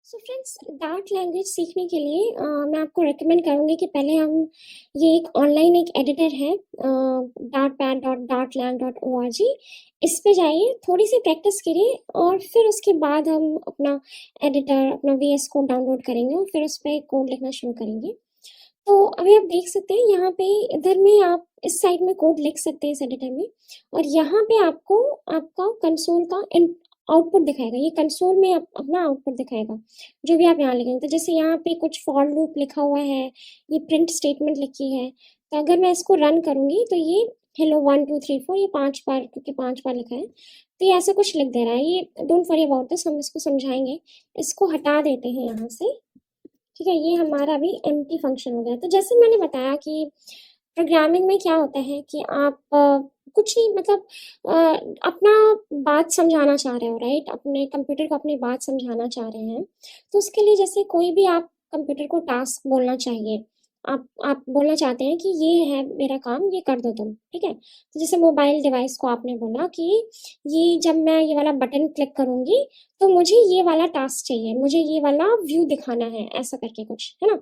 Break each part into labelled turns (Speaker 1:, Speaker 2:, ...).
Speaker 1: So friends dart language सीखने के लिए मैं आपको रेकमेंड करूँगी कि पहले हम ये एक ऑनलाइन एक एडिटर है dartpad.dartlang.org। इस पे जाइए, थोड़ी सी प्रैक्टिस करिए और फिर उसके बाद हम अपना एडिटर अपना वीएस कोड डाउनलोड करेंगे और फिर उस पर कोड लिखना शुरू करेंगे। तो अभी आप देख सकते हैं यहाँ पे इधर में आप इस साइड में कोड लिख सकते हैं इस एडिटर में, और यहाँ पे आपको आपका कंसोल का आउटपुट दिखाएगा। ये कंसोल में अपना आउटपुट दिखाएगा जो भी आप यहाँ लिखेंगे। तो जैसे यहाँ पे कुछ फॉर लूप लिखा हुआ है, ये प्रिंट स्टेटमेंट लिखी है, तो अगर मैं इसको रन करूंगी तो ये हेलो 1 2 3 4 ये 5 बार, क्योंकि 5 बार लिखा है तो ये ऐसा कुछ लिख दे रहा है। ये डोंट वरी अबाउट दिस, हम इसको समझाएंगे। इसको हटा देते हैं यहाँ से। ठीक है, ये हमारा अभी एम्प्टी फंक्शन हो गया। तो जैसे मैंने बताया कि प्रोग्रामिंग में क्या होता है कि आप कुछ नहीं, मतलब अ, अपना बात समझाना चाह रहे हो, राइट? अपने कंप्यूटर को अपनी बात समझाना चाह रहे हैं, तो उसके लिए जैसे कोई भी आप कंप्यूटर को टास्क बोलना चाहिए, आप बोलना चाहते हैं कि ये है मेरा काम, ये कर दो तुम। ठीक है, तो जैसे मोबाइल डिवाइस को आपने बोला कि ये जब मैं ये वाला बटन क्लिक करूंगी तो मुझे ये वाला टास्क चाहिए, मुझे ये वाला व्यू दिखाना है, ऐसा करके कुछ है ना।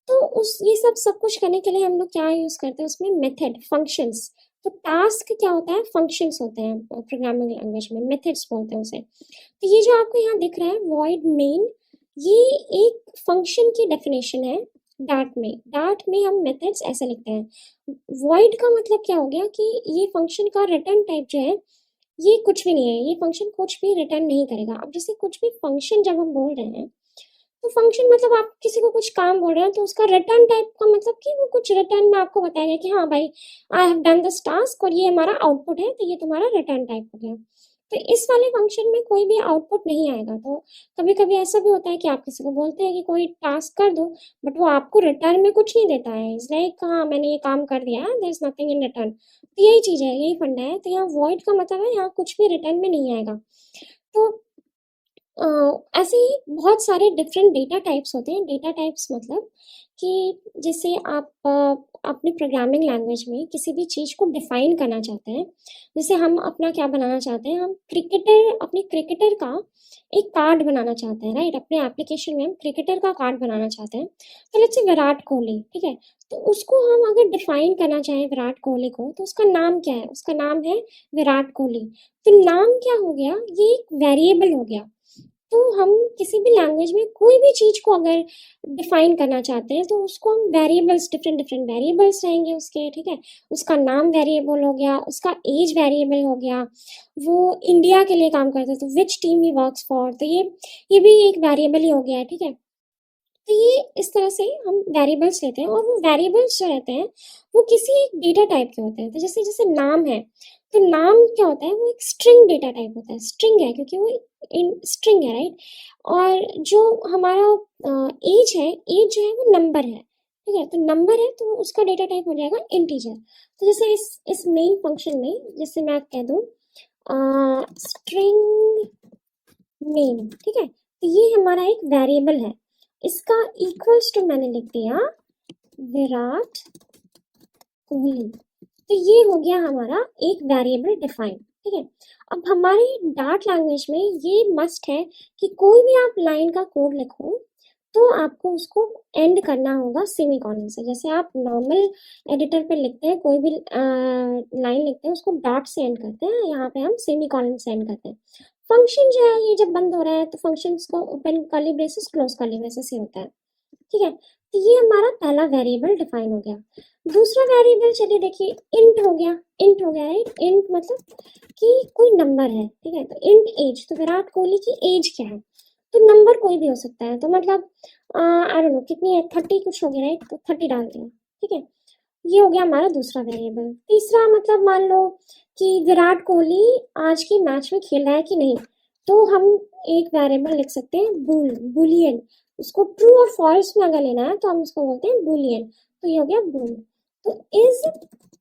Speaker 1: तो उस ये सब कुछ करने के लिए हम लोग क्या यूज करते हैं उसमें, मेथड, फंक्शंस। तो टास्क क्या होता है, फंक्शंस होते हैं प्रोग्रामिंग लैंग्वेज में, मेथड्स बोलते हैं उसे। तो ये जो आपको यहाँ दिख रहा है वॉइड मेन, ये एक फंक्शन की डेफिनेशन है। डार्ट में हम मेथड्स ऐसे लिखते हैं। वॉइड का मतलब क्या हो गया कि ये फंक्शन का रिटर्न टाइप जो है ये कुछ भी नहीं है, ये फंक्शन कुछ भी रिटर्न नहीं करेगा। अब जैसे कुछ भी फंक्शन जब हम बोल रहे हैं तो फंक्शन मतलब आप किसी को कुछ काम बोल रहे हैं तो उसका रिटर्न टाइप का मतलब कि वो कुछ रिटर्न में आपको बताएगा कि हाँ भाई, I have done this task और ये हमारा आउटपुट है, तो ये तुम्हारा रिटर्न टाइप हो गया। तो इस वाले फंक्शन में कोई भी आउटपुट नहीं आएगा। तो कभी कभी ऐसा भी होता है कि आप किसी को बोलते हैं कि कोई टास्क कर दो, बट वो आपको रिटर्न में कुछ नहीं देता है। इट्स लाइक हाँ मैंने ये काम कर दिया, there is nothing in return. तो यही चीज है, यही फंडा है। तो यहाँ वॉइड का मतलब है यहाँ कुछ भी रिटर्न में नहीं आएगा। तो ऐसे ही बहुत सारे डिफरेंट डेटा टाइप्स होते हैं। डेटा टाइप्स मतलब कि जैसे आप अपनी प्रोग्रामिंग लैंग्वेज में किसी भी चीज़ को डिफाइन करना चाहते हैं। जैसे हम अपना क्या बनाना चाहते हैं, हम अपने क्रिकेटर का एक कार्ड बनाना चाहते हैं, राइट? अपने एप्लीकेशन में हम क्रिकेटर का कार्ड बनाना चाहते हैं। तो लेट्स से विराट कोहली, ठीक है। तो उसको हम अगर डिफाइन करना चाहें विराट कोहली को, तो उसका नाम क्या है? उसका नाम है विराट कोहली। तो नाम क्या हो गया, ये एक वेरिएबल हो गया। तो हम किसी भी लैंग्वेज में कोई भी चीज को अगर डिफाइन करना चाहते हैं तो उसको हम वेरिएबल्स, डिफरेंट डिफरेंट वेरिएबल्स रहेंगे उसके। ठीक है, उसका नाम वेरिएबल हो गया, उसका एज वेरिएबल हो गया, वो इंडिया के लिए काम करता है तो which team he works for, तो ये भी एक वेरिएबल ही हो गया है। ठीक है, तो ये इस तरह से हम वेरिएबल्स लेते हैं, और वो वेरिएबल्स जो रहते हैं वो किसी एक डेटा टाइप के होते हैं। तो जैसे जैसे नाम है, तो नाम क्या होता है, वो एक स्ट्रिंग डेटा टाइप होता है। स्ट्रिंग है क्योंकि वो इन स्ट्रिंग है, राइट? और जो हमारा एज है, एज जो है वो नंबर है। ठीक है, तो नंबर है तो उसका डेटा टाइप हो जाएगा इंटीजर। तो जैसे इस मेन फंक्शन में जैसे मैं कह दूँ स्ट्रिंग नेम, ठीक है, तो ये हमारा एक वेरिएबल है। इसका इक्वल्स टू मैंने लिख दिया विराट कोहली। तो ये हो गया हमारा एक वेरिएबल डिफाइन। ठीक है, अब हमारी डार्ट लैंग्वेज में ये मस्ट है कि कोई भी आप लाइन का कोड लिखो तो आपको उसको एंड करना होगा सेमीकोलन से। जैसे आप नॉर्मल एडिटर पे लिखते हैं, कोई भी लाइन लिखते हैं उसको डॉट से एंड करते हैं, यहाँ पे हम सेमीकोलन से एंड करते हैं। फंक्शन जो है ये जब बंद हो रहा है तो फंक्शंस को open curly braces close curly braces ही होता है। ठीक है, तो ये हमारा पहला वेरिएबल डिफाइन हो गया। दूसरा वेरिएबल चलिए देखिए, इंट हो गया। इंट हो गया, राइट? इंट मतलब कि कोई नंबर है। ठीक है, तो इंट एज, तो विराट कोहली की एज क्या है? तो नंबर कोई भी हो सकता है। तो मतलब आई डोंट नो कितनी है, 30 कुछ हो गया, राइट? तो 30 डाल दिया। ठीक है, ये हो गया हमारा दूसरा वेरिएबल। तीसरा मतलब मान लो कि विराट कोहली आज के मैच में खेल रहा है कि नहीं, तो हम एक वेरिएबल लिख सकते हैं बुलियन। उसको ट्रू और फॉल्स में अगर लेना है तो हम उसको बोलते हैं बुलियन। तो ये हो गया बुल। तो इज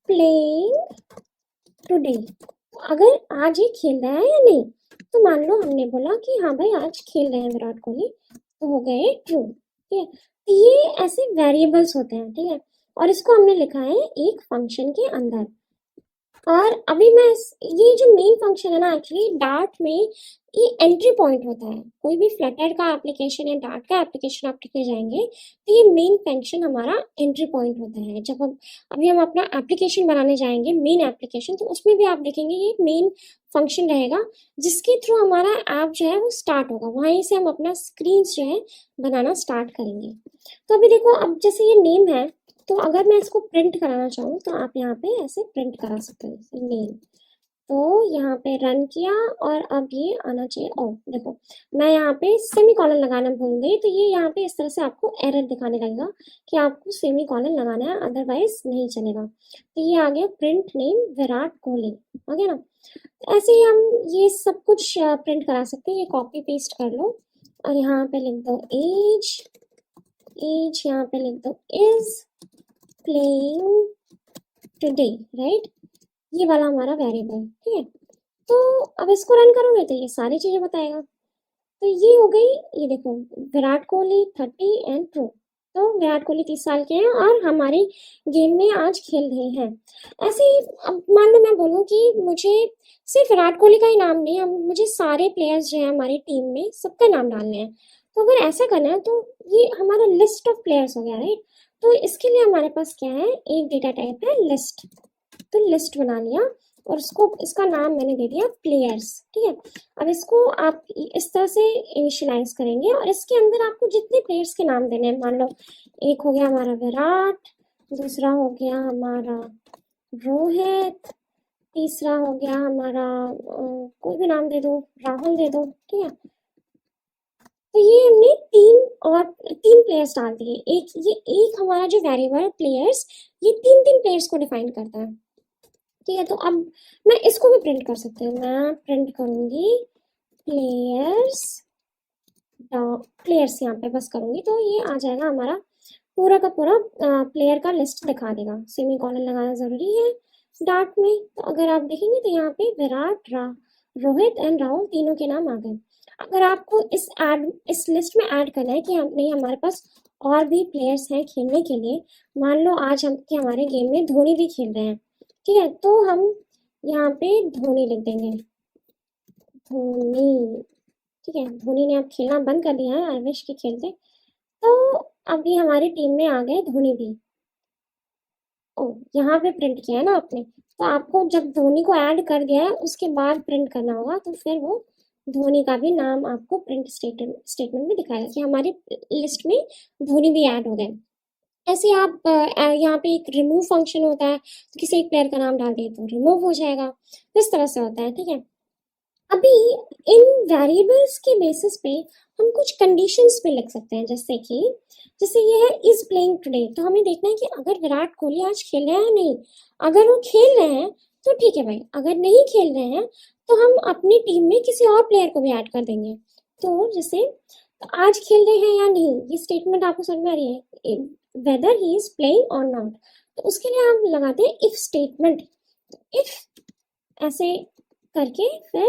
Speaker 1: प्लेइंग टुडे, अगर आज ये खेल रहा है या नहीं। तो मान लो हमने बोला कि हाँ भाई आज खेल रहे हैं विराट कोहली, तो हो गए ट्रू। ठीक है, तो ये ऐसे वेरिएबल्स होते हैं। ठीक है, और इसको हमने लिखा है एक फंक्शन के अंदर। और अभी मैं ये जो मेन फंक्शन है ना, एक्चुअली डार्ट में ये एंट्री पॉइंट होता है। कोई भी फ्लटर का एप्लीकेशन या डार्ट का एप्लीकेशन आप लिखने जाएंगे तो ये मेन फंक्शन हमारा एंट्री पॉइंट होता है। जब हम अभी हम अपना एप्लीकेशन बनाने जाएंगे मेन एप्लीकेशन, तो उसमें भी आप देखेंगे ये मेन फंक्शन रहेगा जिसके थ्रू हमारा ऐप जो है वो स्टार्ट होगा। वहीं से हम अपना स्क्रीन जो है बनाना स्टार्ट करेंगे। तो अभी देखो, अब जैसे ये नेम है, तो अगर मैं इसको प्रिंट कराना चाहूँ तो आप यहाँ पे ऐसे प्रिंट करा सकते हैं नेम। तो यहाँ पे रन किया और अब ये आना चाहिए। ओ देखो, मैं यहाँ पे सेमी कॉलन लगाना भूल गई, तो ये यहाँ पे इस तरह से आपको एरर दिखाने लगेगा कि आपको सेमी कॉलन लगाना है, अदरवाइज नहीं चलेगा। तो ये आ गया प्रिंट नेम विराट कोहली, आ गया ना। ऐसे ही हम ये सब कुछ प्रिंट करा सकते हैं। ये कॉपी पेस्ट कर लो और यहाँ पे लिख दो एज, एज यहाँ पे लिख दो इज प्लेइंग टुडे, राइट। ये वाला हमारा वेरिएबल, ठीक है। तो अब इसको रन करोगे तो ये सारी चीजें बताएगा। तो ये हो गई, ये देखो विराट कोहली 30 एंड ट्रू। तो विराट कोहली 30 साल के हैं और हमारी गेम में आज खेल रहे हैं। ऐसे ही अब मान लो मैं बोलूँ कि मुझे सिर्फ विराट कोहली का ही नाम नहीं, हम मुझे सारे प्लेयर्स जो है हमारी टीम में सबका नाम डालने हैं। तो अगर ऐसा करना है तो ये हमारा लिस्ट ऑफ प्लेयर्स हो गया, राइट। तो इसके लिए हमारे पास क्या है, एक डेटा टाइप है लिस्ट। तो लिस्ट बना लिया और उसको, इसका नाम मैंने दे दिया प्लेयर्स, ठीक है। अब इसको आप इस तरह से इनिशियलाइज करेंगे और इसके अंदर आपको जितने प्लेयर्स के नाम देने हैं, मान लो एक हो गया हमारा विराट, दूसरा हो गया हमारा रोहित, तीसरा हो गया हमारा कोई भी नाम दे दो, राहुल दे दो, ठीक है। तो ये हमने तीन प्लेयर्स डाल दिए। एक हमारा जो वेरिएबल प्लेयर्स, ये तीन प्लेयर्स को डिफाइन करता है, ठीक है। तो अब मैं इसको भी प्रिंट कर सकती हूँ। मैं प्रिंट करूंगी प्लेयर्स, प्लेयर्स यहाँ पे बस करूंगी तो ये आ जाएगा हमारा पूरा का पूरा प्लेयर का लिस्ट दिखा देगा। सेमी कॉलन लगाना जरूरी है डार्ट में। तो अगर आप देखेंगे तो यहाँ पे विराट, रोहित एंड राहुल तीनों के नाम आ गए। अगर आपको इस लिस्ट में ऐड करना है कि हम नहीं, हमारे पास और भी प्लेयर्स हैं खेलने के लिए, मान लो आज हमारे गेम में धोनी भी खेल रहे हैं, ठीक है। तो हम यहाँ पे धोनी लिख देंगे, धोनी, ठीक है। धोनी ने अब खेलना बंद कर दिया है, आई विश के खेलते। तो अभी हमारी टीम में आ गए धोनी भी। ओ, यहाँ पे प्रिंट किया है ना आपने, तो आपको जब धोनी को ऐड कर दिया है उसके बाद प्रिंट करना होगा, तो फिर वो धोनी का भी नाम आपको प्रिंट स्टेटमेंट में दिखाएगा कि हमारी लिस्ट में धोनी भी ऐड हो गए। ऐसे आप यहाँ पे एक रिमूव फंक्शन होता है, तो किसी एक प्लेयर का नाम डाल दिए तो रिमूव हो जाएगा, इस तरह से होता है, ठीक है। अभी इन वेरिएबल्स के बेसिस पे हम कुछ कंडीशंस पे लिख सकते हैं, जैसे ये है इज प्लेइंग टुडे। तो हमें देखना है कि अगर विराट कोहली आज खेल रहे हैं या नहीं। अगर वो खेल रहे हैं तो ठीक है भाई, अगर नहीं खेल रहे हैं तो हम अपनी टीम में किसी और प्लेयर को भी ऐड कर देंगे। तो जैसे आज खेल रहे हैं या नहीं, ये स्टेटमेंट आपको समझ में आ रही है, वेदर ही इज प्लेइंग और नॉट। तो उसके लिए हम लगाते हैं इफ स्टेटमेंट। इफ ऐसे करके फिर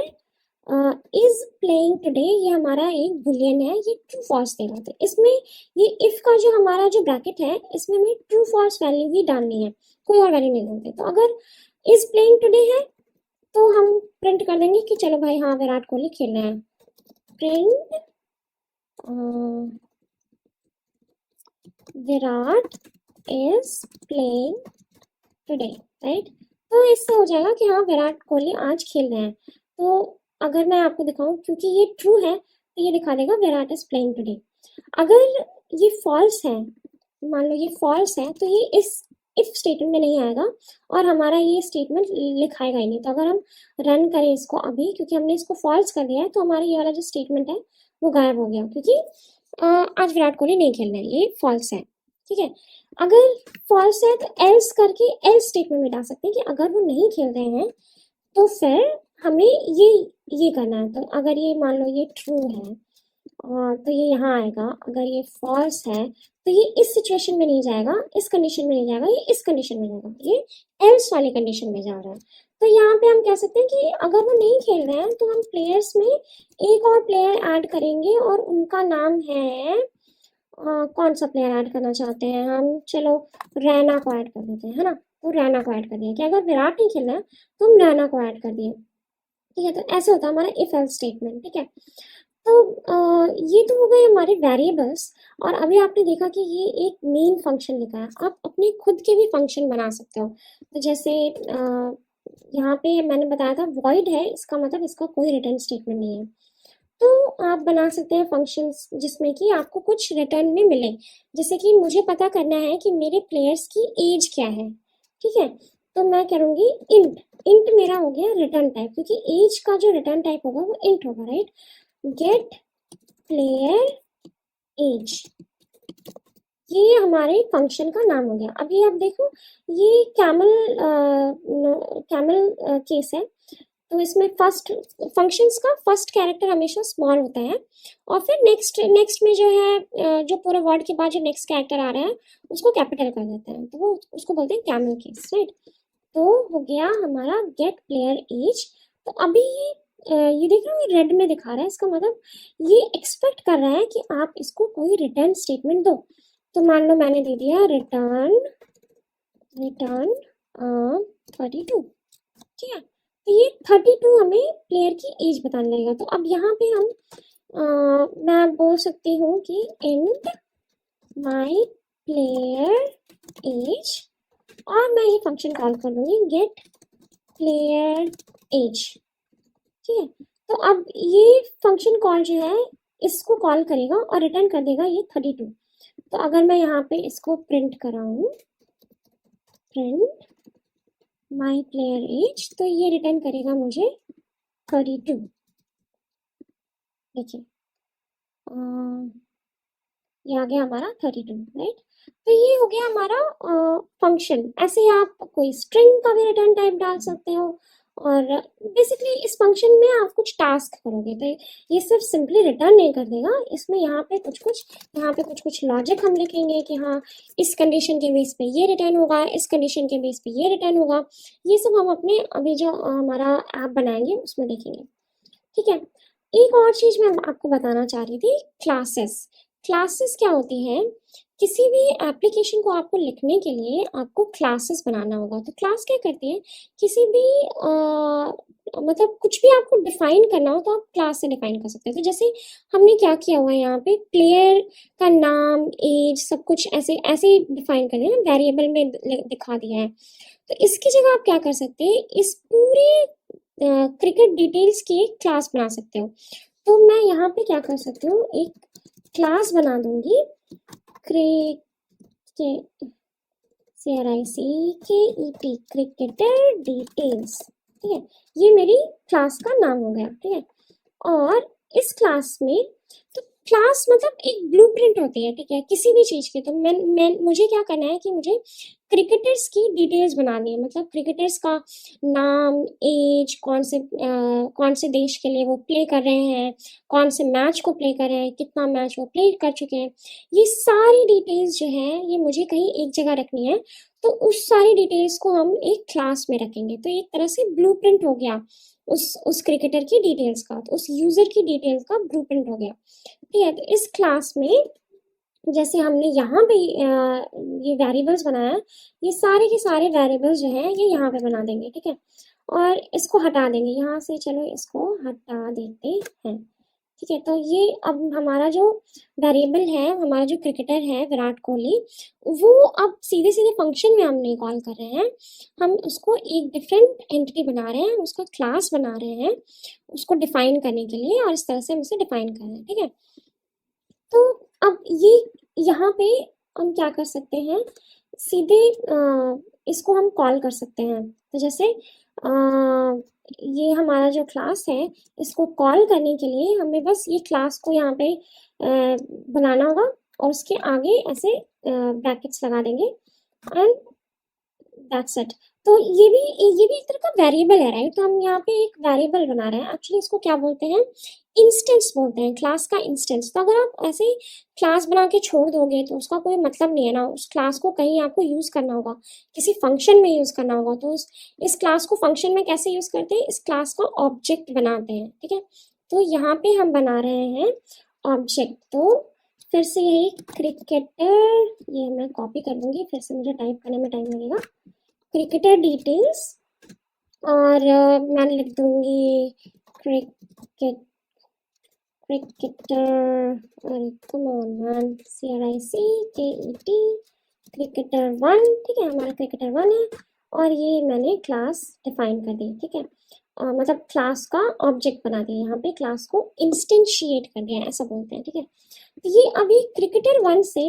Speaker 1: इज प्लेइंग टुडे, ये हमारा एक बुलियन है, ये ट्रू फॉल्स देगा। तो इसमें ये इफ का जो हमारा जो ब्रैकेट है, इसमें हमें ट्रू फॉल्स वैल्यू ही डालनी है, कोई और वैल्यू नहीं डालते। तो अगर इज प्लेइंग टुडे है तो हम प्रिंट कर देंगे कि चलो भाई हाँ विराट कोहली खेल रहे हैं, print Virat is playing today, right. तो इससे हो जाएगा कि हाँ विराट कोहली आज खेल रहे हैं। तो अगर मैं आपको दिखाऊं, क्योंकि ये ट्रू है तो ये दिखा देगा विराट इज प्लेइंग टुडे। अगर ये फॉल्स है, मान लो ये फॉल्स है, तो ये इस इफ स्टेटमेंट में नहीं आएगा और हमारा ये स्टेटमेंट लिखाएगा ही नहीं। तो अगर हम रन करें इसको अभी, क्योंकि हमने इसको फॉल्स कर दिया है, तो हमारा ये वाला जो स्टेटमेंट है वो गायब हो गया, क्योंकि आज विराट कोहली नहीं खेल रहे हैं, ये फॉल्स है, ठीक है। अगर फॉल्स है तो एल्स करके एल्स स्टेटमेंट में डाल सकते हैं कि अगर वो नहीं खेल रहे हैं तो फिर हमें ये करना है। तो अगर ये मान लो ये ट्रू है और तो ये यहाँ आएगा, अगर ये फॉल्स है तो ये इस सिचुएशन में नहीं जाएगा, इस कंडीशन में नहीं जाएगा, ये इस कंडीशन में जाएगा, ये एल्स वाली कंडीशन में जा रहा है। तो यहाँ पे हम कह सकते हैं कि अगर वो नहीं खेल रहे हैं तो हम प्लेयर्स में एक और प्लेयर ऐड करेंगे और उनका नाम है कौन सा प्लेयर ऐड करना चाहते हैं हम, चलो रैना को ऐड कर देते हैं, है ना। तो रैना को ऐड कर दिया कि अगर विराट नहीं खेलना है तो हम रैना को ऐड कर दिए। ठीक है, तो ऐसे होता है हमारा इफ एल्स स्टेटमेंट। ठीक है, तो ये तो हो गए हमारे वेरिएबल्स। और अभी आपने देखा कि ये एक मेन फंक्शन लिखा है, आप अपने खुद के भी फंक्शन बना सकते हो। तो जैसे यहाँ पे मैंने बताया था वॉइड है, इसका मतलब इसका कोई रिटर्न स्टेटमेंट नहीं है। तो आप बना सकते हैं फंक्शंस जिसमें कि आपको कुछ रिटर्न में मिले। जैसे कि मुझे पता करना है कि मेरे प्लेयर्स की एज क्या है। ठीक है, तो मैं करूँगी इंट। इंट मेरा हो गया रिटर्न टाइप, क्योंकि एज का जो रिटर्न टाइप होगा वो इंट होगा, राइट। गेट प्लेयर एज, ये हमारे फंक्शन का नाम हो गया। अभी आप देखो, ये कैमल केस है, तो इसमें फर्स्ट फंक्शंस का फर्स्ट कैरेक्टर हमेशा स्मॉल होता है, और फिर नेक्स्ट नेक्स्ट में जो है जो पूरे वर्ड के बाद जो नेक्स्ट कैरेक्टर आ रहा है उसको कैपिटल कर देते हैं, तो वो उसको बोलते हैं कैमल केस, राइट। तो हो गया हमारा गेट प्लेयर एज। तो अभी ये देख रहे हो, ये रेड में दिखा रहा है, इसका मतलब ये एक्सपेक्ट कर रहा है कि आप इसको कोई रिटर्न स्टेटमेंट दो। तो मान लो मैंने दे दिया रिटर्न रिटर्न 32। ठीक है, तो ये 32 हमें प्लेयर की एज बताने लगेगा। तो अब यहाँ पे हम मैं बोल सकती हूँ कि इंट माई प्लेयर एज, और मैं ये फंक्शन कॉल कर दूंगी गेट प्लेयर एज। ठीक है, तो अब ये फंक्शन कॉल जो है इसको कॉल करेगा और रिटर्न कर देगा ये 32। तो अगर मैं यहाँ पे इसको प्रिंट कराऊँ, प्रिंट माई प्लेयर एज, तो ये रिटर्न करेगा मुझे 32। देखिए ये आ गया हमारा 32, राइट। तो ये हो गया हमारा फंक्शन। ऐसे ही आप कोई स्ट्रिंग का भी रिटर्न टाइप डाल सकते हो, और बेसिकली इस फंक्शन में आप कुछ टास्क करोगे तो ये सिर्फ सिंपली रिटर्न नहीं कर देगा, इसमें यहाँ पे कुछ कुछ लॉजिक हम लिखेंगे कि हाँ इस कंडीशन के बेस पे ये रिटर्न होगा, इस कंडीशन के बेस पे ये रिटर्न होगा। ये सब हम अपने अभी जो हमारा ऐप बनाएंगे उसमें देखेंगे। ठीक है, एक और चीज मैं आपको बताना चाह रही थी, क्लासेस। क्लासेस क्या होती हैं, किसी भी एप्लीकेशन को आपको लिखने के लिए आपको क्लासेस बनाना होगा। तो क्लास क्या करती है, किसी भी मतलब कुछ भी आपको डिफाइन करना हो तो आप क्लास से डिफाइन कर सकते हैं। तो जैसे हमने क्या किया हुआ है यहाँ पे, प्लेयर का नाम एज सब कुछ ऐसे ऐसे डिफाइन कर दिया ना, वेरिएबल में दिखा दिया है। तो इसकी जगह आप क्या कर सकते हैं, इस पूरे क्रिकेट डिटेल्स की एक क्लास बना सकते हो। तो मैं यहाँ पे क्या कर सकती हूँ, एक क्लास बना दूंगी क्रिकेटर डिटेल्स। ठीक है, ये मेरी क्लास का नाम हो गया। ठीक है, और इस क्लास में, तो क्लास मतलब एक ब्लूप्रिंट होती है, ठीक है, किसी भी चीज की। तो मैं मुझे क्या करना है कि मुझे क्रिकेटर्स की डिटेल्स बनानी है, मतलब क्रिकेटर्स का नाम, एज, कौन से देश के लिए वो प्ले कर रहे हैं, कौन से मैच को प्ले कर रहे हैं, कितना मैच वो प्ले कर चुके हैं, ये सारी डिटेल्स जो है ये मुझे कहीं एक जगह रखनी है। तो उस सारी डिटेल्स को हम एक क्लास में रखेंगे, तो एक तरह से ब्लूप्रिंट हो गया उस क्रिकेटर की डिटेल्स का, तो उस यूजर की डिटेल्स का ब्लूप्रिंट हो गया। ठीक है, तो इस क्लास में जैसे हमने यहाँ पे ये वेरिएबल्स बनाया है, ये सारे के सारे वेरिएबल्स जो हैं ये यहाँ पे बना देंगे। ठीक है, और इसको हटा देंगे यहाँ से, चलो इसको हटा देते हैं। ठीक है, तो ये अब हमारा जो वेरिएबल है, हमारा जो क्रिकेटर है विराट कोहली, वो अब सीधे सीधे फंक्शन में हम नहीं कॉल कर रहे हैं, हम उसको एक डिफरेंट एंटिटी बना रहे हैं, उसका क्लास बना रहे हैं उसको डिफाइन करने के लिए, और इस तरह से हम इसे डिफाइन कर रहे हैं। ठीक है, तो अब ये यहाँ पे हम क्या कर सकते हैं, सीधे इसको हम कॉल कर सकते हैं। तो जैसे ये हमारा जो क्लास है, इसको कॉल करने के लिए हमें बस ये क्लास को यहाँ पे बनाना होगा, और उसके आगे ऐसे ब्रैकेट्स लगा देंगे, एंड दैट्स इट। तो ये भी एक तरह का वेरिएबल है, राइट। तो हम यहाँ पे एक वेरिएबल बना रहे हैं, एक्चुअली इसको क्या बोलते हैं, इंस्टेंस बोलते हैं, क्लास का इंस्टेंस। तो अगर आप ऐसे ही क्लास बना के छोड़ दोगे तो उसका कोई मतलब नहीं है ना, उस क्लास को कहीं आपको यूज करना होगा, किसी फंक्शन में यूज करना होगा। तो इस क्लास को फंक्शन में कैसे यूज करते हैं, इस क्लास का ऑब्जेक्ट बनाते हैं। ठीक है, तो यहाँ पे हम बना रहे हैं ऑब्जेक्ट। तो फिर से यही क्रिकेटर, ये मैं कॉपी कर लूंगी, फिर से मुझे टाइप करने में टाइम लगेगा। क्रिकेटर डिटेल्स और मैं लिख दूंगी क्रिकेट क्रिकेटर, अरे come on man, CRICKET cricketer 1, ठीक है, हमारा क्रिकेटर 1 है। और ये मैंने क्लास डिफाइन कर दी, ठीक है, मतलब क्लास का ऑब्जेक्ट बना दिया, यहाँ पे क्लास को इंस्टेंशिएट कर दिया, ऐसा बोलते हैं, ठीक है। तो ये अभी क्रिकेटर 1 से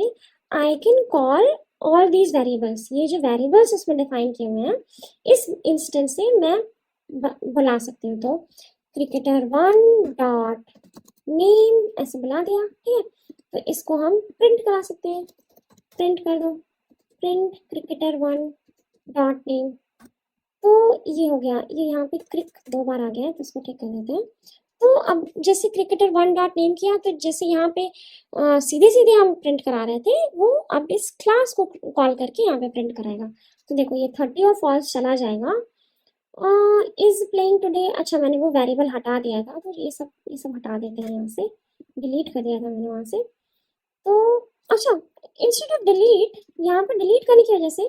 Speaker 1: I can call all these variables, ये जो वेरिएबल्स इसमें डिफाइन किए हुए हैं इस इंस्टेंस से मैं बुला सकती हूँ। तो क्रिकेटर 1 डॉट नेम ऐसे बुला दिया, ठीक है। तो इसको हम प्रिंट करा सकते हैं, प्रिंट कर दो, प्रिंट क्रिकेटर 1 डॉट नेम। तो ये हो गया, ये यहाँ पे क्रिक 2 बार आ गया है, तो इसको ठीक कर देते हैं। तो अब जैसे क्रिकेटर 1 डॉट नेम किया, तो जैसे यहाँ पे सीधे सीधे हम प्रिंट करा रहे थे, वो अब इस क्लास को कॉल करके यहाँ पे प्रिंट कराएगा। तो देखो ये 30 और फॉल्स चला जाएगा। इज प्लेइंग टुडे, अच्छा मैंने वो वेरिएबल हटा दिया था, तो ये सब हटा देते हैं, यहाँ से डिलीट कर दिया था मैंने वहाँ से। तो अच्छा, इंस्टेड ऑफ डिलीट, यहाँ पे डिलीट करने की वजह से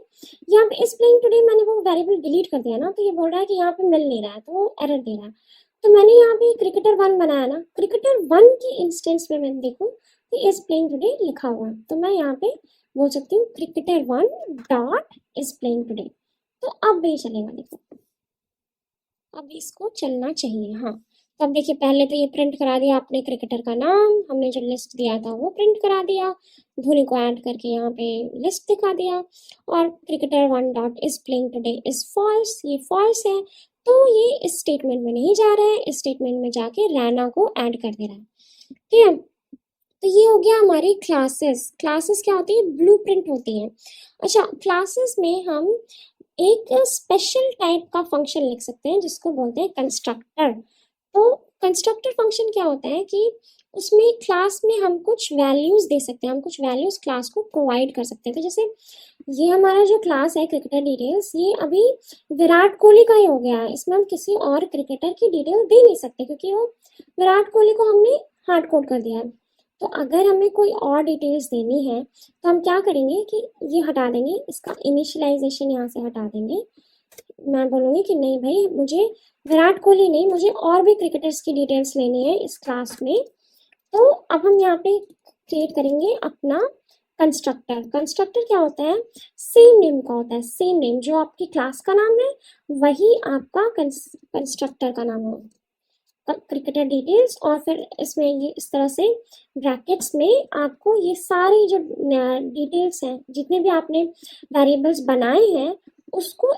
Speaker 1: यहाँ पे इज प्लेइंग टुडे मैंने वो वेरिएबल डिलीट कर दिया ना, तो ये बोल रहा है कि यहाँ पे मिल नहीं रहा है, तो वो एरर दे रहा है। तो मैंने यहाँ पे क्रिकेटर 1 बनाया ना, क्रिकेटर 1 की इंस्टेंस में मैं देखूँ कि इज प्लेइंग टुडे लिखा हुआ है, तो मैं यहाँ पे बोल सकती हूँ cricketer 1 dot is playing today. तो अब भी चलेगा, देखो अब इसको चलना चाहिए। हाँ, तो अब देखिए पहले तो ये प्रिंट करा दिया आपने क्रिकेटर का नाम, हमने जो लिस्ट दिया था वो प्रिंट करा दिया, धुनी को ऐड करके यहाँ पे लिस्ट दिखा दिया। और cricketer 1 dot is playing today is false, ये फॉल्स है, तो ये इस स्टेटमेंट में नहीं जा रहा है, इस स्टेटमेंट में जाके रैना को ऐड कर दे रहा है, ठीक है। तो ये हो गया हमारी क्लासेस। क्लासेस क्या होती है? ब्लूप्रिंट होती है। अच्छा, क्लासेस में हम एक स्पेशल टाइप का फंक्शन लिख सकते हैं जिसको बोलते हैं कंस्ट्रक्टर। तो कंस्ट्रक्टर फंक्शन क्या होता है कि उसमें क्लास में हम कुछ वैल्यूज दे सकते हैं, हम कुछ वैल्यूज क्लास को प्रोवाइड कर सकते हैं। तो जैसे ये हमारा जो क्लास है क्रिकेटर डिटेल्स, ये अभी विराट कोहली का ही हो गया है, इसमें हम किसी और क्रिकेटर की डिटेल दे नहीं सकते क्योंकि वो विराट कोहली को हमने हार्ड कोड कर दिया है। तो अगर हमें कोई और डिटेल्स देनी है तो हम क्या करेंगे कि ये हटा देंगे, इसका इनिशियलाइजेशन यहाँ से हटा देंगे। मैं बोलूँगी कि नहीं भाई, मुझे विराट कोहली नहीं, मुझे और भी क्रिकेटर्स की डिटेल्स लेनी है इस क्लास में। तो अब हम यहाँ पे क्रिएट करेंगे अपना कंस्ट्रक्टर। कंस्ट्रक्टर क्या होता है? सेम नेम का होता है, सेम नेम, जो आपकी क्लास का नाम है वही आपका कंस्ट्रक्टर का नाम होगा, क्रिकेटर डिटेल्स। और फिर इसमें ये इस तरह से ब्रैकेट्स में आपको ये सारी जो डिटेल्स हैं, जितने भी आपने वेरिएबल्स बनाए हैं, उसको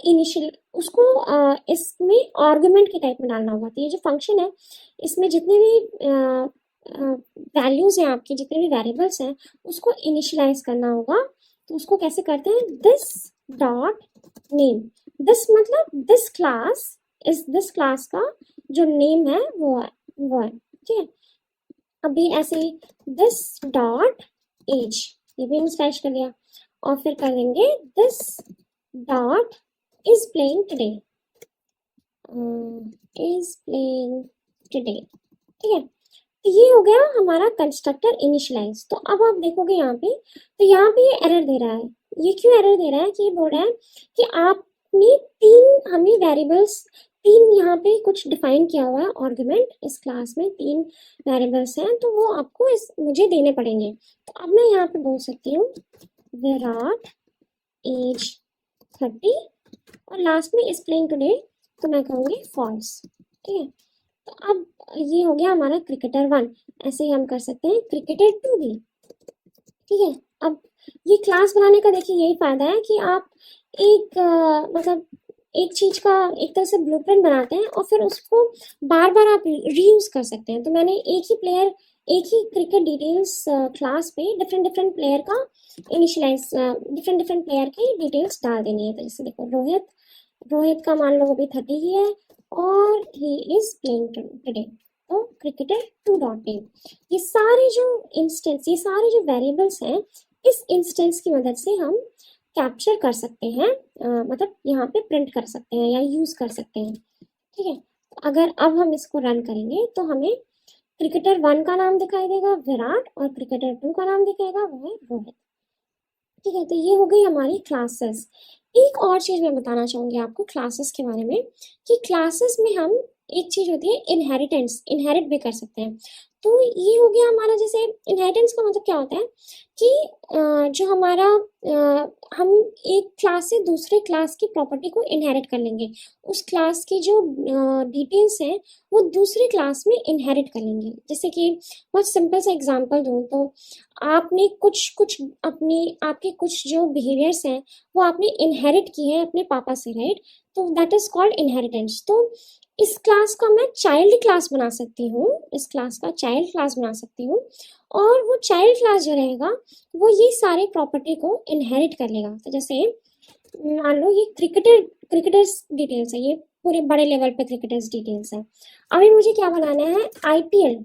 Speaker 1: इसमें आर्गुमेंट के टाइप में डालना होगा। तो ये जो फंक्शन है, इसमें जितने भी वैल्यूज हैं आपकी, जितने भी वेरिएबल्स हैं, उसको इनिशियलाइज करना होगा। तो उसको कैसे करते हैं? दिस डॉट नेम, दिस मतलब दिस क्लास का जो नेम है वो है, ठीक है। अभी ऐसे ही दिस डॉट एज, ये भी इनिशियलाइज कर दिया। और फिर कर देंगे this dot is playing today, is playing today, ठीक है। तो ये हो गया हमारा कंस्ट्रक्टर इनिशियलाइज। तो अब आप देखोगे यहाँ पे, तो यहाँ पे ये एरर दे रहा है। ये क्यों एरर दे रहा है? कि ये बोल रहा है कि आपने हमें वेरिएबल्स यहाँ पे कुछ डिफाइन किया हुआ है आर्गुमेंट, इस क्लास में 3 वेरिएबल्स हैं, तो वो आपको मुझे देने पड़ेंगे। तो अब मैं यहाँ पे बोल सकती हूँ विराट एज 30 और लास्ट में इज प्लेइंग टुडे, तो मैं कहूँगी फॉल्स, ठीक है। तो अब ये हो गया हमारा क्रिकेटर 1। ऐसे ही हम कर सकते हैं क्रिकेटर 2 भी, ठीक है। अब ये क्लास बनाने का देखिए यही फायदा है कि आप एक मतलब एक चीज का एक तरह से ब्लूप्रिंट बनाते हैं और फिर उसको बार बार आप रीयूज कर सकते हैं। तो मैंने एक ही क्रिकेट डिटेल्स क्लास पे डिफरेंट प्लेयर का इनिशियलाइज, डिफरेंट प्लेयर की डिटेल्स डाल देनी है। तो जैसे देखो रोहित का मान लो अभी 30 ही है और ही इज प्लेइंग टुडे, तो क्रिकेटर 2 डॉट नेम। ये सारे जो वेरिएबल्स हैं, इस इंस्टेंस की मदद से हम कैप्चर कर सकते हैं, मतलब यहाँ पे प्रिंट कर सकते हैं या यूज कर सकते हैं, ठीक है। अगर अब हम इसको रन करेंगे तो हमें क्रिकेटर 1 का नाम दिखाई देगा विराट और क्रिकेटर 2 का नाम दिखाएगा वो है रोहित, ठीक है। तो ये हो गई हमारी क्लासेस। एक और चीज़ मैं बताना चाहूँगी आपको क्लासेस के बारे में, कि क्लासेस में हम एक चीज़ होती है इनहेरिटेंस, इनहेरिट भी कर सकते हैं। तो ये हो गया हमारा, जैसे इनहेरिटेंस का मतलब क्या होता है कि जो हमारा हम एक क्लास से दूसरे क्लास की प्रॉपर्टी को इनहेरिट कर लेंगे। उस क्लास की जो डिटेल्स हैं वो दूसरी क्लास में इनहेरिट कर लेंगे। जैसे कि बहुत सिंपल सा एग्जांपल दूँ तो आपने कुछ कुछ अपनी आपके कुछ जो बिहेवियर्स हैं वो आपने इनहेरिट की है अपने पापा से, राइट? तो दैट इज कॉल्ड इनहेरिटेंस। तो इस क्लास का मैं चाइल्ड क्लास बना सकती हूँ, इस क्लास का चाइल्ड क्लास बना सकती हूँ, और वो चाइल्ड क्लास जो रहेगा वो ये सारे प्रॉपर्टी को इनहेरिट कर लेगा। तो जैसे मान लो ये क्रिकेटर्स डिटेल्स है, ये पूरे बड़े लेवल पे क्रिकेटर्स डिटेल्स है। अभी मुझे क्या बनाना है, आईपीएल,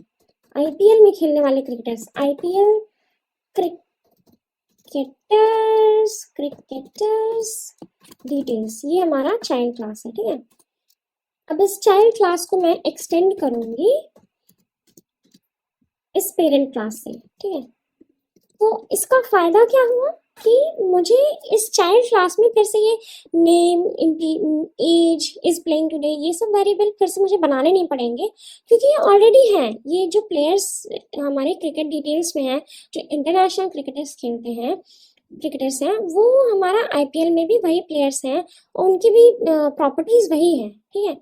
Speaker 1: आईपीएल में खेलने वाले क्रिकेटर्स, आईपीएल क्रिकेटर्स डिटेल्स, ये हमारा चाइल्ड क्लास है, ठीक है। अब इस चाइल्ड क्लास को मैं एक्सटेंड करूंगी इस पेरेंट क्लास से, ठीक है। तो इसका फायदा क्या हुआ कि मुझे इस चाइल्ड क्लास में फिर से ये name, age, is playing today, ये सब वेरिएबल फिर से मुझे बनाने नहीं पड़ेंगे, क्योंकि ये ऑलरेडी हैं। ये जो प्लेयर्स हमारे क्रिकेट डिटेल्स में हैं, जो इंटरनेशनल क्रिकेटर्स खेलते हैं, क्रिकेटर्स हैं, वो हमारा आईपीएल में भी वही प्लेयर्स हैं और उनकी भी प्रॉपर्टीज वही हैं, ठीक है।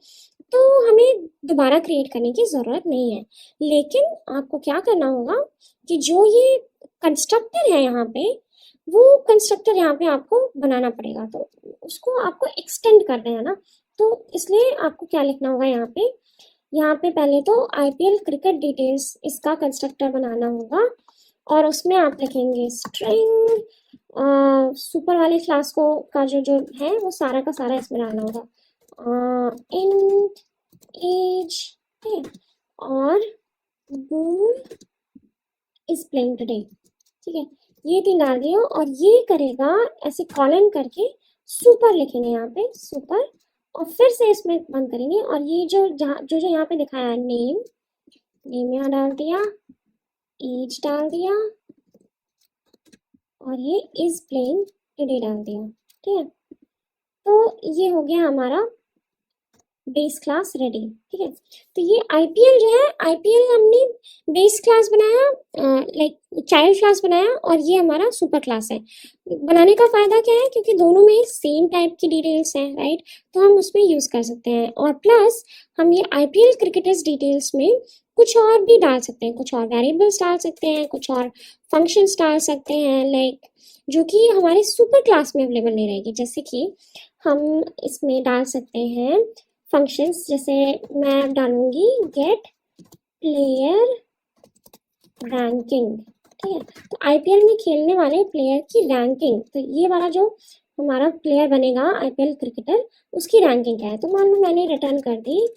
Speaker 1: तो हमें दोबारा क्रिएट करने की ज़रूरत नहीं है। लेकिन आपको क्या करना होगा कि जो ये कंस्ट्रक्टर है यहाँ पे, वो कंस्ट्रक्टर यहाँ पे आपको बनाना पड़ेगा। तो उसको आपको एक्सटेंड करना है ना, तो इसलिए आपको क्या लिखना होगा यहाँ पे पहले तो आईपीएल क्रिकेट डिटेल्स इसका कंस्ट्रक्टर बनाना होगा, और उसमें आप लिखेंगे स्ट्रिंग सुपर वाले क्लास को का जो है वो सारा का सारा इसमें डालना होगा, इंट एज, ठीक है, और बूल इज प्लेइंग टुडे, ठीक है। ये तीन डाल दिया और ये करेगा ऐसे कॉलन करके सुपर लिखेंगे यहाँ पे सुपर, और फिर से इसमें बंद करेंगे, और ये जो जो यहाँ पे दिखाया है नेम, नेम यहाँ डाल दिया, एज डाल दिया, और ये इज प्लेइंग टुडे डाल दिया, ठीक है। तो ये हो गया हमारा बेस क्लास रेडी, ठीक है। तो ये आईपीएल जो है, आईपीएल हमने बेस क्लास बनाया, लाइक चाइल्ड क्लास बनाया, और ये हमारा सुपर क्लास है। बनाने का फायदा क्या है, क्योंकि दोनों में सेम टाइप की डिटेल्स हैं, राइट? तो हम उसमें यूज कर सकते हैं, और प्लस हम ये आईपीएल क्रिकेटर्स डिटेल्स में कुछ और भी डाल सकते हैं, कुछ और वेरिएबल्स डाल सकते हैं, कुछ और फंक्शंस डाल सकते हैं, लाइक जो कि हमारे सुपर क्लास में अवेलेबल नहीं रहेगी। जैसे कि हम इसमें डाल सकते हैं फंक्शंस, जैसे मैं डालूंगी गेट प्लेयर रैंकिंग, ठीक है। तो आईपीएल में खेलने वाले प्लेयर की रैंकिंग, तो ये वाला जो हमारा प्लेयर बनेगा आईपीएल क्रिकेटर, उसकी रैंकिंग क्या है। तो मान लो मैंने रिटर्न कर दी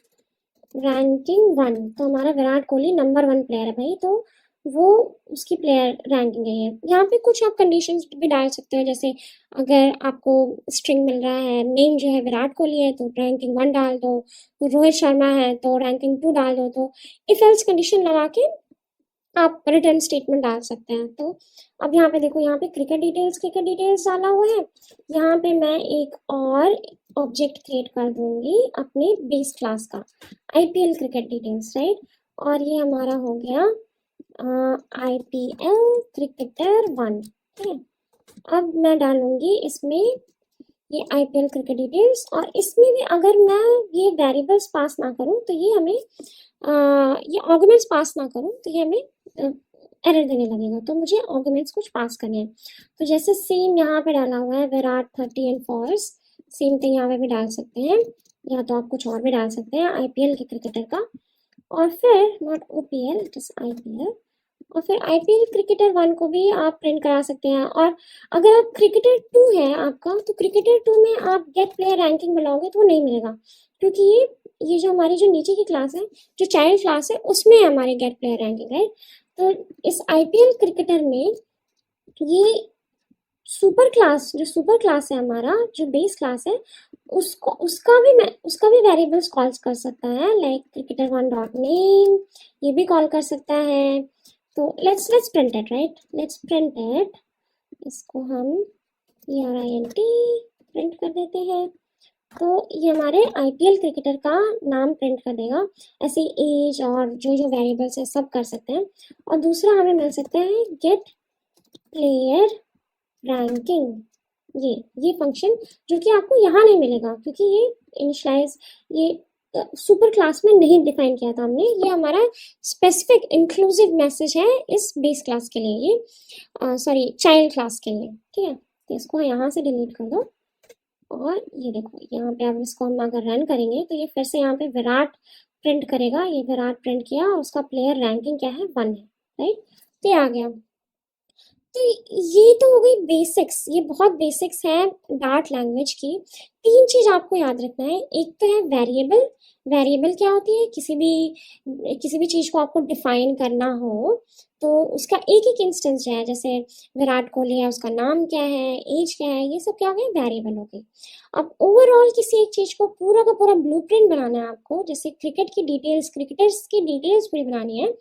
Speaker 1: रैंकिंग 1, तो हमारा विराट कोहली नंबर 1 प्लेयर है भाई, तो वो उसकी प्लेयर रैंकिंग है ये। यहाँ पे कुछ आप कंडीशंस भी डाल सकते हो, जैसे अगर आपको स्ट्रिंग मिल रहा है, नेम जो है विराट कोहली है तो रैंकिंग 1 डाल दो, तो रोहित शर्मा है तो रैंकिंग 2 डाल दो। तो इफ एल्स कंडीशन लगा के आप रिटर्न स्टेटमेंट डाल सकते हैं। तो अब यहाँ पे देखो, यहाँ पे क्रिकेट डिटेल्स डाला हुआ है, यहाँ पे मैं एक और ऑब्जेक्ट क्रिएट कर दूंगी अपने बेस क्लास का, आईपीएल क्रिकेट डिटेल्स, राइट? और ये हमारा हो गया आईपीएल क्रिकेटर 1, ठीक है। अब मैं डालूंगी इसमें ये आईपीएल क्रिकेट डिटेल्स, और इसमें भी अगर मैं ये वेरिएबल्स पास ना करूं तो ये हमें ये आर्गुमेंट्स पास ना करूं तो ये हमें एरर देने लगेगा। तो मुझे आर्गुमेंट्स कुछ पास करने हैं, तो जैसे सेम यहाँ पे डाला हुआ है Virat 30 and false, same thing यहाँ पे भी डाल सकते हैं, या तो आप कुछ और भी डाल सकते हैं आईपीएल के क्रिकेटर का, और फिर नॉट ओपीएल इट इज आईपीएल, और फिर आईपीएल क्रिकेटर 1 को भी आप प्रिंट करा सकते हैं। और अगर आप क्रिकेटर 2 है आपका, तो क्रिकेटर 2 में आप गेट प्लेयर रैंकिंग बुलाओगे तो वो नहीं मिलेगा, क्योंकि ये जो हमारी जो नीचे की क्लास है, जो चाइल्ड क्लास है, उसमें है हमारे गेट प्लेयर रैंकिंग, राइट? तो इस आईपीएल क्रिकेटर में ये सुपर क्लास है हमारा, जो बेस क्लास है, उसका भी वेरिएबल्स कॉल कर सकता है, लाइक क्रिकेटर 1 डॉट नेम, ये भी कॉल कर सकता है। तो let's print it, right? Let's print it, इसको हम print प्रिंट कर देते हैं। तो ये हमारे आईपीएल क्रिकेटर का नाम प्रिंट कर देगा। ऐसे एज और जो जो वेरिएबल्स है सब कर सकते हैं। और दूसरा हमें मिल सकता है गेट प्लेयर रैंकिंग। ये फंक्शन जो कि आपको यहाँ नहीं मिलेगा क्योंकि ये इनिशियलाइज ये सुपर क्लास में नहीं डिफाइन किया था हमने। ये हमारा स्पेसिफिक इंक्लूसिव मैसेज है इस बेस क्लास के लिए, ये सॉरी चाइल्ड क्लास के लिए। ठीक है, तो इसको यहाँ से डिलीट कर दो। और ये देखो यहाँ पे अब इसको हम अगर रन करेंगे तो ये फिर से यहाँ पे विराट प्रिंट करेगा। ये विराट प्रिंट किया और उसका प्लेयर रैंकिंग क्या है, 1 है। राइट, तो ये आ गया। तो ये तो हो गई बेसिक्स, ये बहुत बेसिक्स है डार्ट लैंग्वेज की। 3 चीज आपको याद रखना है। एक तो है वेरिएबल। वेरिएबल क्या होती है, किसी भी चीज को आपको डिफाइन करना हो तो उसका एक एक इंस्टेंस जो है, जैसे विराट कोहली है उसका नाम क्या है, एज क्या है, ये सब क्या हो गया, वेरिएबल हो गई। अब ओवरऑल किसी एक चीज को पूरा का पूरा ब्लूप्रिंट बनाना है आपको, जैसे क्रिकेट की डिटेल्स, क्रिकेटर्स की डिटेल्स पूरी बनानी है,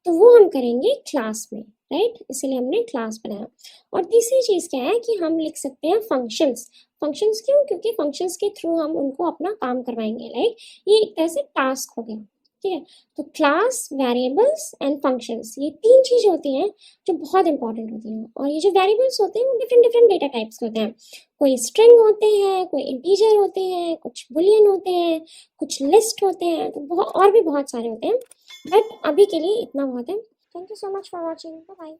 Speaker 1: तो वो हम करेंगे क्लास में। राइट, इसीलिए हमने क्लास बनाया। और तीसरी चीज क्या है कि हम लिख सकते हैं फंक्शंस। फंक्शंस क्यों, क्योंकि फंक्शंस के थ्रू हम उनको अपना काम करवाएंगे। लाइक ये एक तरह से टास्क हो गया। ठीक है, तो क्लास, वेरिएबल्स एंड फंक्शंस, ये 3 चीजें होती हैं जो बहुत इंपॉर्टेंट होती हैं। और ये जो वेरिएबल्स होते हैं वो डिफरेंट डिफरेंट डेटा टाइप्स के होते हैं। कोई स्ट्रिंग होते हैं, कोई इंटीजर होते हैं, कुछ बुलियन होते हैं, कुछ लिस्ट होते हैं, तो बहुत और भी बहुत सारे होते हैं। बट अभी के लिए इतना बहुत है। Thank you so much for watching. Bye bye.